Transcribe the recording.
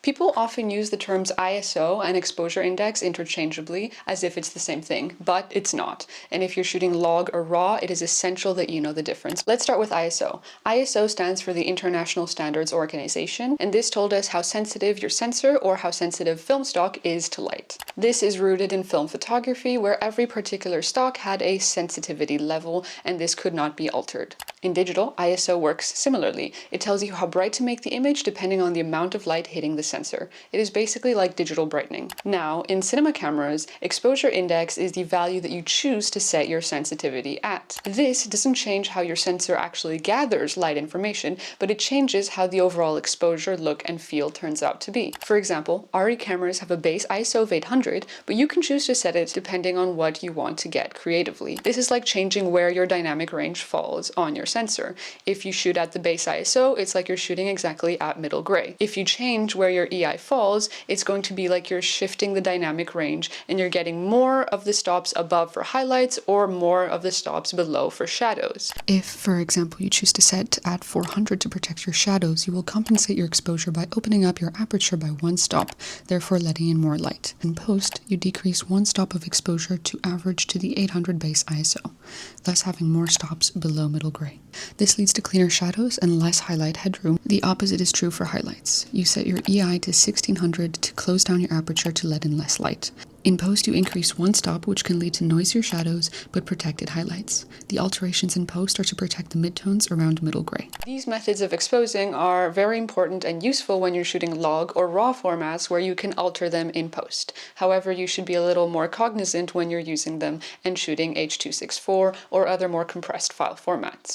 People often use the terms ISO and exposure index interchangeably as if it's the same thing, but it's not. And if you're shooting log or raw, it is essential that you know the difference. Let's start with ISO. ISO stands for the International Standards Organization, and this told us how sensitive your sensor or how sensitive film stock is to light. This is rooted in film photography, where every particular stock had a sensitivity level, and this could not be altered. In digital, ISO works similarly. It tells you how bright to make the image depending on the amount of light hitting the sensor. It is basically like digital brightening. Now, in cinema cameras, exposure index is the value that you choose to set your sensitivity at. This doesn't change how your sensor actually gathers light information, but it changes how the overall exposure, look, and feel turns out to be. For example, ARRI cameras have a base ISO of 800, but you can choose to set it depending on what you want to get creatively. This is like changing where your dynamic range falls on your sensor. If you shoot at the base ISO, it's like you're shooting exactly at middle gray. If you change where your EI falls, it's going to be like you're shifting the dynamic range and you're getting more of the stops above for highlights or more of the stops below for shadows. If, for example, you choose to set at 400 to protect your shadows, you will compensate your exposure by opening up your aperture by one stop, therefore letting in more light. In post, you decrease one stop of exposure to average to the 800 base ISO, thus having more stops below middle gray. This leads to cleaner shadows and less highlight headroom. The opposite is true for highlights. You set your EI to 1600 to close down your aperture to let in less light. In post, you increase one stop, which can lead to noisier shadows, but protected highlights. The alterations in post are to protect the midtones around middle gray. These methods of exposing are very important and useful when you're shooting log or raw formats where you can alter them in post. However, you should be a little more cognizant when you're using them and shooting H.264 or other more compressed file formats.